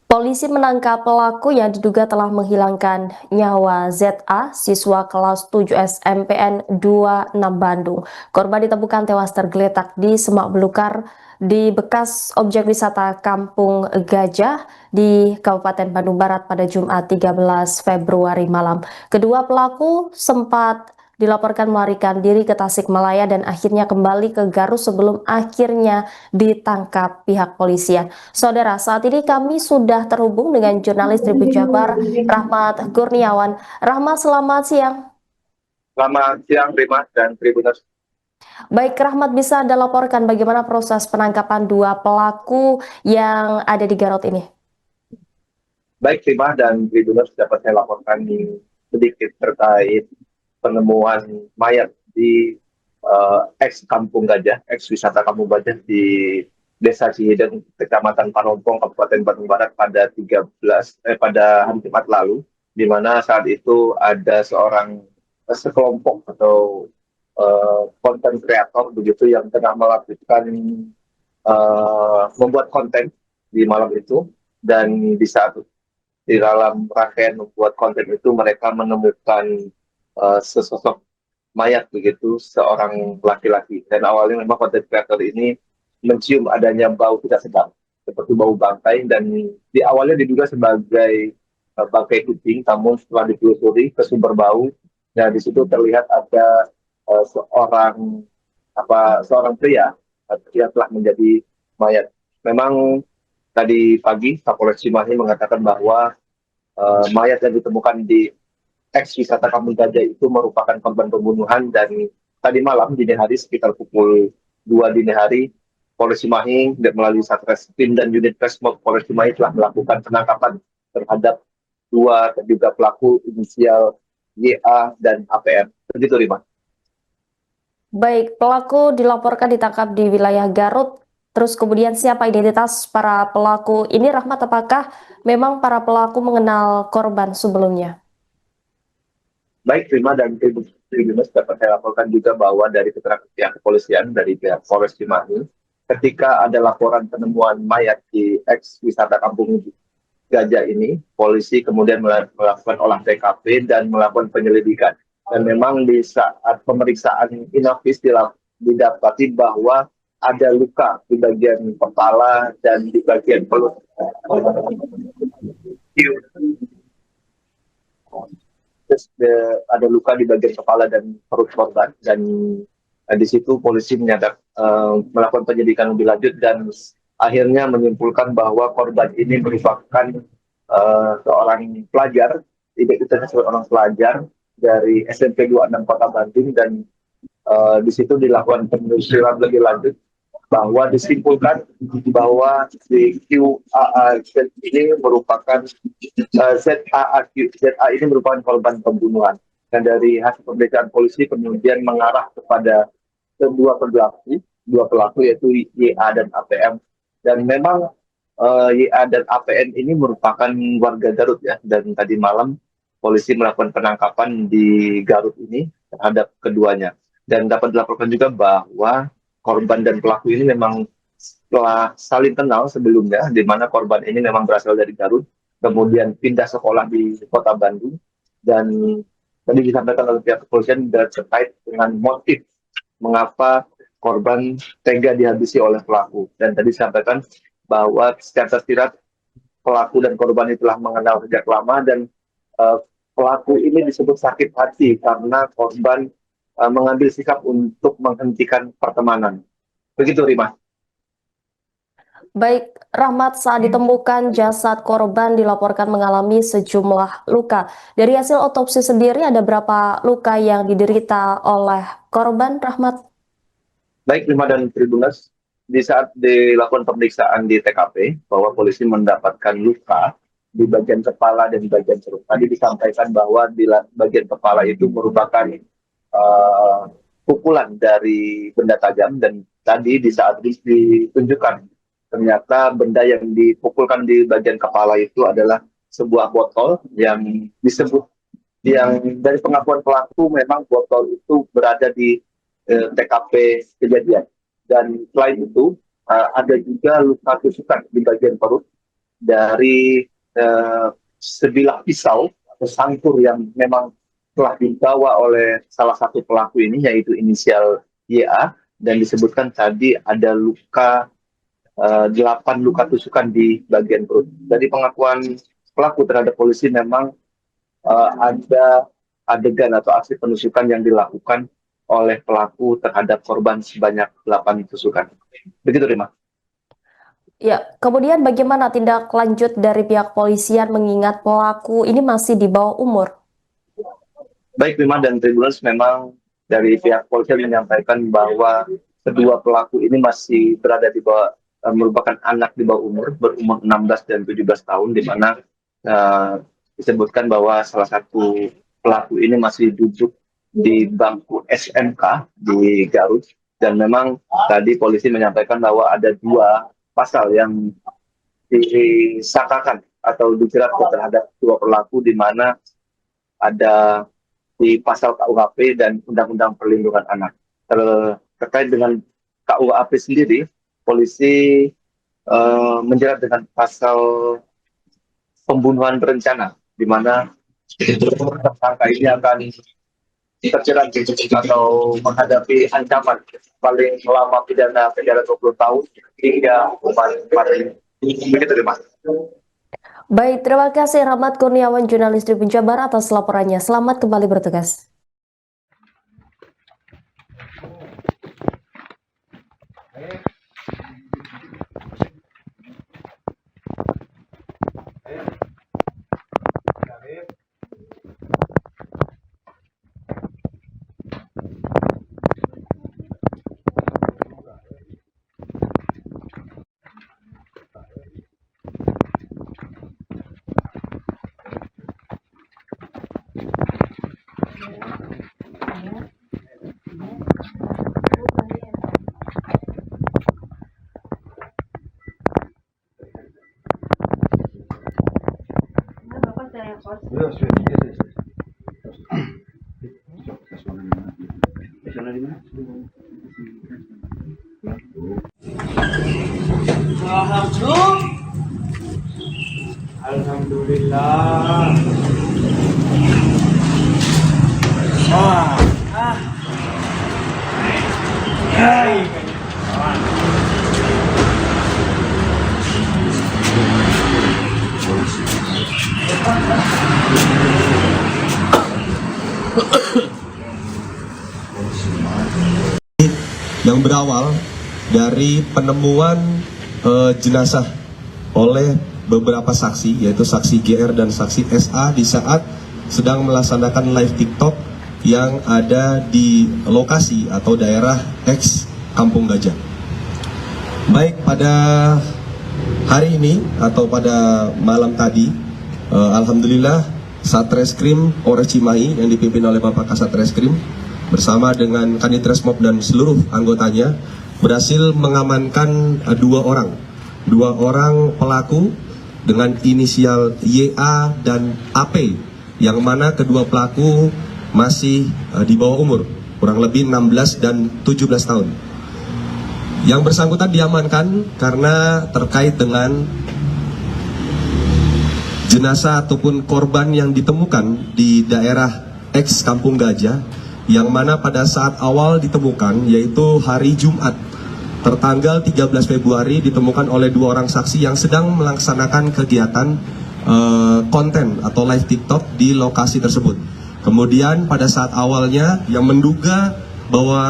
Polisi menangkap pelaku yang diduga telah menghilangkan nyawa ZA, siswa kelas 7 SMPN 26 Bandung. Korban ditemukan tewas tergeletak di semak belukar di bekas objek wisata Kampung Gajah di Kabupaten Bandung Barat pada Jumat 13 Februari malam. Kedua pelaku sempat dilaporkan melarikan diri ke Tasikmalaya dan akhirnya kembali ke Garut sebelum akhirnya ditangkap pihak polisian. Saudara, saat ini kami sudah terhubung dengan jurnalis Tribun Jabar, Rahmat Kurniawan. Rahmat, selamat siang. Selamat siang, Rima dan Tribuners. Baik, Rahmat, bisa Anda laporkan bagaimana proses penangkapan dua pelaku yang ada di Garut ini? Baik, Rima dan Tribuners, dapat saya laporkan sedikit terkait penemuan mayat di ex Kampung Gajah, ex wisata Kampung Gajah di Desa Cihideng, Kecamatan Panompong, Kabupaten Bandung Barat pada pada hari Jumat lalu, di mana saat itu ada sekelompok atau konten kreator begitu yang tengah melakukan membuat konten di malam itu, dan di dalam rangkaian membuat konten itu mereka menemukan sesosok mayat begitu, seorang laki-laki. Dan awalnya memang konten kreator ini mencium adanya bau tidak sedap seperti bau bangkai, dan di awalnya diduga sebagai bangkai kucing, namun setelah ditelusuri ke sumber bau, dan di situ terlihat ada seorang pria yang telah menjadi mayat. Memang tadi pagi Kapolres Cimahi mengatakan bahwa mayat yang ditemukan di ex wisata Kampung Gajah itu merupakan korban pembunuhan, dan tadi malam dini hari sekitar pukul 2 dini hari Polres Cimahi melalui Satreskrim dan unit Resmob Polres Cimahi telah melakukan penangkapan terhadap dua terduga pelaku inisial YA dan APR. Begitu, Rima. Baik, pelaku dilaporkan ditangkap di wilayah Garut. Terus kemudian siapa identitas para pelaku ini, Rahmat? Apakah memang para pelaku mengenal korban sebelumnya? Baik, Rima dan Tribuners, dapat saya laporkan juga bahwa dari keterangan pihak kepolisian dari pihak Polres Cimahi, ketika ada laporan penemuan mayat di ex wisata Kampung Gajah ini, polisi kemudian melakukan olah TKP dan melakukan penyelidikan. Dan memang di saat pemeriksaan inafis didapati bahwa ada luka di bagian kepala dan di bagian perut. Ada luka di bagian kepala dan perut korban, dan di situ polisi melakukan penyelidikan lebih lanjut dan akhirnya menyimpulkan bahwa korban ini merupakan seorang pelajar, identitasnya seorang pelajar dari SMP 26 Kota Bandung, dan di situ dilakukan penelusuran lebih lanjut bahwa disimpulkan bahwa si QAA ini merupakan ZA ini merupakan korban pembunuhan. Dan dari hasil pemeriksaan polisi kemudian mengarah kepada dua pelaku yaitu YA dan APM. Dan memang YA dan APN ini merupakan warga Garut ya. Dan tadi malam polisi melakukan penangkapan di Garut ini terhadap keduanya. Dan dapat dilaporkan juga bahwa korban dan pelaku ini memang telah saling kenal sebelumnya, di mana korban ini memang berasal dari Garut, kemudian pindah sekolah di Kota Bandung, dan tadi disampaikan oleh pihak kepolisian terkait dengan motif mengapa korban tega dihabisi oleh pelaku. Dan tadi disampaikan bahwa secara tersirat pelaku dan korban itu telah mengenal sejak lama, dan pelaku ini disebut sakit hati karena korban mengambil sikap untuk menghentikan pertemanan. Begitu, Rima. Baik, Rahmat, saat ditemukan jasad korban dilaporkan mengalami sejumlah luka. Dari hasil otopsi sendiri ada berapa luka yang diderita oleh korban, Rahmat? Baik, Rima dan Tribuners, di saat dilakukan pemeriksaan di TKP bahwa polisi mendapatkan luka di bagian kepala dan di bagian perut. Tadi disampaikan bahwa di bagian kepala itu merupakan pukulan dari benda tajam, dan tadi di saat ditunjukkan ternyata benda yang dipukulkan di bagian kepala itu adalah sebuah botol yang dari pengakuan pelaku memang botol itu berada di TKP kejadian. Dan selain itu ada juga luka tusukan di bagian perut dari sebilah pisau atau sangkur yang memang telah dibawa oleh salah satu pelaku ini, yaitu inisial YA, dan disebutkan tadi ada luka 8 luka tusukan di bagian perut. Dari pengakuan pelaku terhadap polisi memang ada adegan atau aksi penusukan yang dilakukan oleh pelaku terhadap korban sebanyak 8 tusukan. Begitu, Rima. Ya, kemudian bagaimana tindak lanjut dari pihak polisian mengingat pelaku ini masih di bawah umur? Baik, Rima dan Tribuners, memang dari pihak polisian menyampaikan bahwa kedua pelaku ini masih berada di bawah, merupakan anak di bawah umur, berumur 16 dan 17 tahun, di mana disebutkan bahwa salah satu pelaku ini masih duduk di bangku SMK di Garut, dan memang tadi polisi menyampaikan bahwa ada 2 pasal yang disangkakan atau dijerat terhadap 2 pelaku, di mana ada di pasal KUHP dan Undang-Undang Perlindungan Anak. Terkait dengan KUHP sendiri, polisi menjerat dengan pasal pembunuhan berencana, di mana tersangka ini akan terjerat atau menghadapi ancaman paling lama pidana penjara 20 tahun hingga hukuman mati. Begitu, Mas. Baik, terima kasih Rahmat Kurniawan, jurnalis Tribun Jabar atas laporannya. Selamat kembali bertugas. Alhamdulillah. Yang berawal dari penemuan jenazah oleh beberapa saksi, yaitu saksi GR dan saksi SA di saat sedang melaksanakan live TikTok yang ada di lokasi atau daerah X Kampung Gajah. Baik pada hari ini atau pada malam tadi, alhamdulillah Satreskrim Polres Cimahi yang dipimpin oleh Bapak Kasatreskrim bersama dengan Kanitresmob dan seluruh anggotanya berhasil mengamankan 2 orang pelaku dengan inisial YA dan AP, yang mana kedua pelaku masih di bawah umur, kurang lebih 16 dan 17 tahun. Yang bersangkutan diamankan karena terkait dengan jenazah ataupun korban yang ditemukan di daerah X Kampung Gajah, yang mana pada saat awal ditemukan, yaitu hari Jumat tertanggal 13 Februari ditemukan oleh 2 orang saksi yang sedang melaksanakan kegiatan konten atau live TikTok di lokasi tersebut. Kemudian pada saat awalnya yang menduga bahwa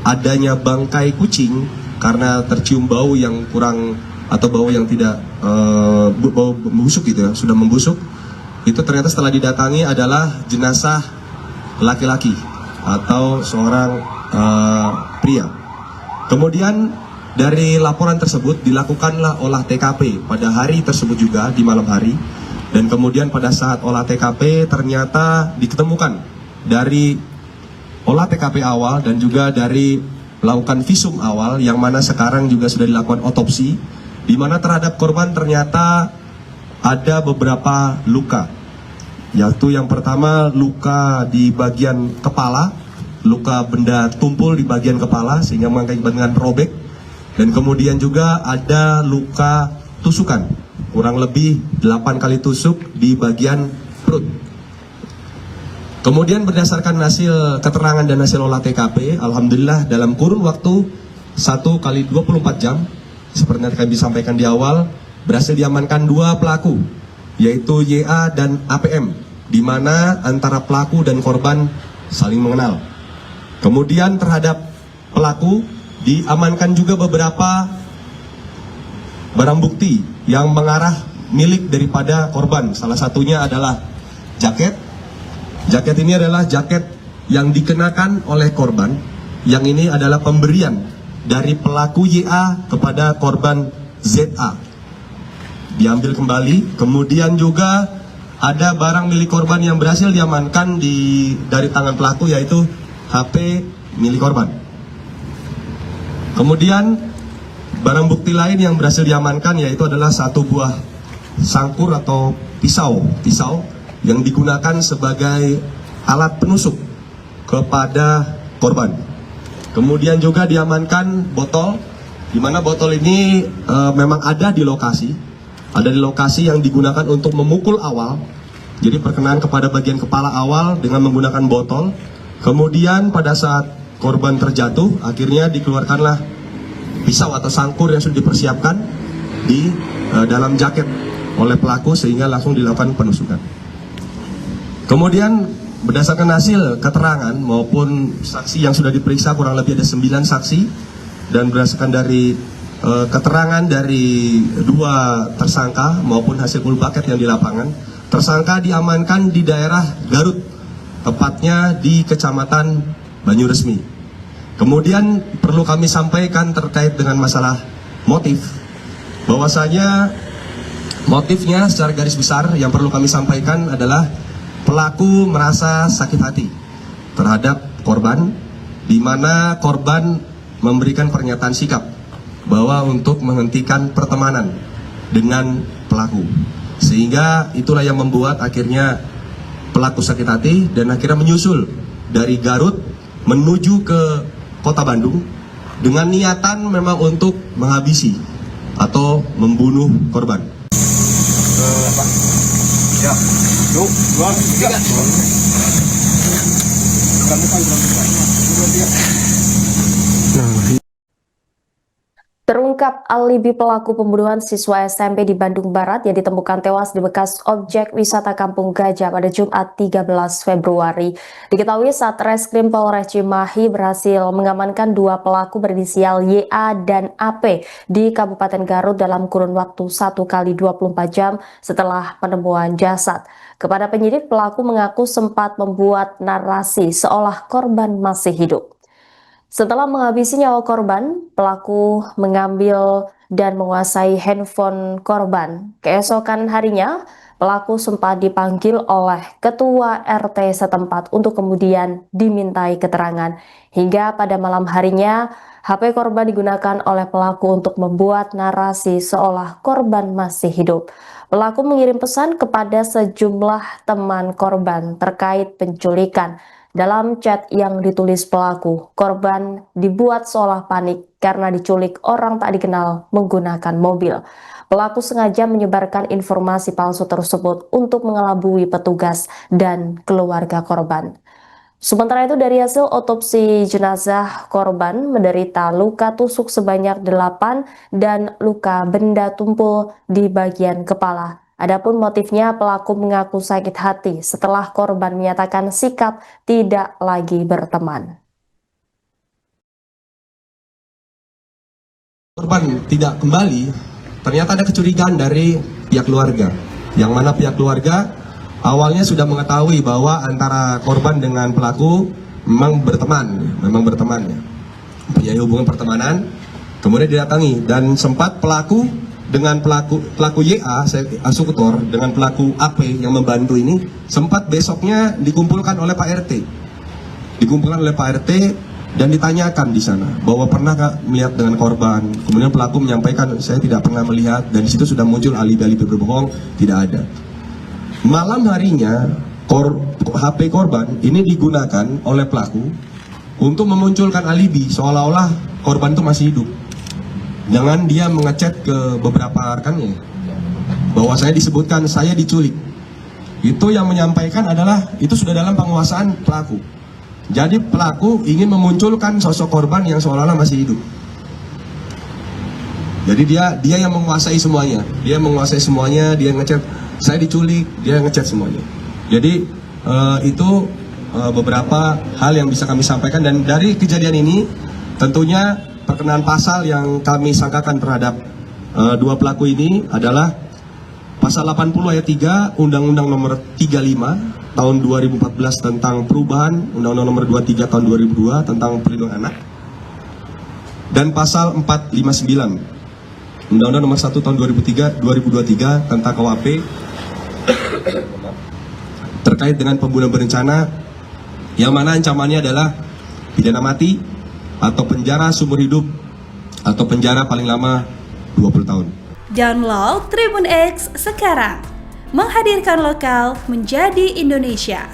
adanya bangkai kucing karena tercium bau yang kurang atau bau yang tidak bau membusuk gitu ya, sudah membusuk, itu ternyata setelah didatangi adalah jenazah laki-laki atau seorang pria. Kemudian dari laporan tersebut dilakukanlah olah TKP pada hari tersebut juga di malam hari, dan kemudian pada saat olah TKP ternyata ditemukan dari olah TKP awal dan juga dari melakukan visum awal, yang mana sekarang juga sudah dilakukan otopsi, di mana terhadap korban ternyata ada beberapa luka, yaitu yang pertama luka di bagian kepala, luka benda tumpul di bagian kepala sehingga mengakibatkan robek, dan kemudian juga ada luka tusukan kurang lebih 8 kali tusuk di bagian perut. Kemudian berdasarkan hasil keterangan dan hasil olah TKP, alhamdulillah dalam kurun waktu 1 kali 24 jam seperti yang kami sampaikan di awal, berhasil diamankan 2 pelaku, yaitu YA dan APM, di mana antara pelaku dan korban saling mengenal. Kemudian terhadap pelaku diamankan juga beberapa barang bukti yang mengarah milik daripada korban. Salah satunya adalah jaket. Jaket ini adalah jaket yang dikenakan oleh korban, yang ini adalah pemberian dari pelaku YA kepada korban ZA. Diambil kembali. Kemudian juga ada barang milik korban yang berhasil diamankan dari tangan pelaku, yaitu HP milik korban. Kemudian barang bukti lain yang berhasil diamankan yaitu adalah 1 buah sangkur atau pisau yang digunakan sebagai alat penusuk kepada korban. Kemudian juga diamankan botol, di mana botol ini memang ada di lokasi yang digunakan untuk memukul awal. Jadi perkenaan kepada bagian kepala awal dengan menggunakan botol. Kemudian pada saat korban terjatuh, akhirnya dikeluarkanlah pisau atau sangkur yang sudah dipersiapkan di dalam jaket oleh pelaku sehingga langsung dilakukan penusukan. Kemudian berdasarkan hasil keterangan maupun saksi yang sudah diperiksa, kurang lebih ada 9 saksi, dan berdasarkan dari keterangan dari 2 tersangka maupun hasil full bucket yang di lapangan, tersangka diamankan di daerah Garut, tepatnya di Kecamatan Banyuresmi. Kemudian perlu kami sampaikan terkait dengan masalah motif, bahwasanya motifnya secara garis besar yang perlu kami sampaikan adalah pelaku merasa sakit hati terhadap korban, di mana korban memberikan pernyataan sikap bahwa untuk menghentikan pertemanan dengan pelaku, sehingga itulah yang membuat akhirnya pelaku sakit hati dan akhirnya menyusul dari Garut menuju ke Kota Bandung dengan niatan memang untuk menghabisi atau membunuh korban. Ya, 2, 3. Terungkap alibi pelaku pembunuhan siswa SMP di Bandung Barat yang ditemukan tewas di bekas objek wisata Kampung Gajah pada Jumat 13 Februari. Diketahui saat Reskrim Polres Cimahi berhasil mengamankan 2 pelaku berinisial YA dan AP di Kabupaten Garut dalam kurun waktu 1 kali 24 jam setelah penemuan jasad. Kepada penyidik, pelaku mengaku sempat membuat narasi seolah korban masih hidup. Setelah menghabisi nyawa korban, pelaku mengambil dan menguasai handphone korban. Keesokan harinya, pelaku sempat dipanggil oleh ketua RT setempat untuk kemudian dimintai keterangan. Hingga pada malam harinya, HP korban digunakan oleh pelaku untuk membuat narasi seolah korban masih hidup. Pelaku mengirim pesan kepada sejumlah teman korban terkait penculikan. Dalam chat yang ditulis pelaku, korban dibuat seolah panik karena diculik orang tak dikenal menggunakan mobil. Pelaku sengaja menyebarkan informasi palsu tersebut untuk mengelabui petugas dan keluarga korban. Sementara itu, dari hasil otopsi jenazah, korban menderita luka tusuk sebanyak 8 dan luka benda tumpul di bagian kepala. Adapun motifnya, pelaku mengaku sakit hati setelah korban menyatakan sikap tidak lagi berteman. Korban tidak kembali, ternyata ada kecurigaan dari pihak keluarga, yang mana pihak keluarga awalnya sudah mengetahui bahwa antara korban dengan pelaku memang berteman ya. Punya hubungan pertemanan. Kemudian didatangi dan sempat pelaku dengan pelaku YA, eksekutor, dengan pelaku AP yang membantu ini sempat besoknya dikumpulkan oleh Pak RT. Dikumpulkan oleh Pak RT dan ditanyakan di sana bahwa pernah nggak melihat dengan korban. Kemudian pelaku menyampaikan saya tidak pernah melihat, dan di situ sudah muncul alibi-alibi berbohong, tidak ada. Malam harinya HP korban ini digunakan oleh pelaku untuk memunculkan alibi seolah-olah korban itu masih hidup. Jangan dia mengechat ke beberapa rekannya bahwa saya disebutkan saya diculik. Itu yang menyampaikan adalah itu sudah dalam penguasaan pelaku. Jadi pelaku ingin memunculkan sosok korban yang seolah-olah masih hidup. Jadi dia yang menguasai semuanya. Dia menguasai semuanya, dia ngechat saya diculik, dia ngechat semuanya. Jadi itu beberapa hal yang bisa kami sampaikan, dan dari kejadian ini tentunya perkenaan pasal yang kami sangkakan terhadap dua pelaku ini adalah pasal 80 ayat 3 Undang-Undang Nomor 35 tahun 2014 tentang perubahan Undang-Undang Nomor 23 tahun 2002 tentang perlindungan anak, dan pasal 459 Undang-Undang Nomor 1 tahun 2023 tentang KUHP terkait dengan pembunuhan berencana, yang mana ancamannya adalah pidana mati atau penjara seumur hidup atau penjara paling lama 20 tahun. Download Tribun X sekarang, menghadirkan lokal menjadi Indonesia.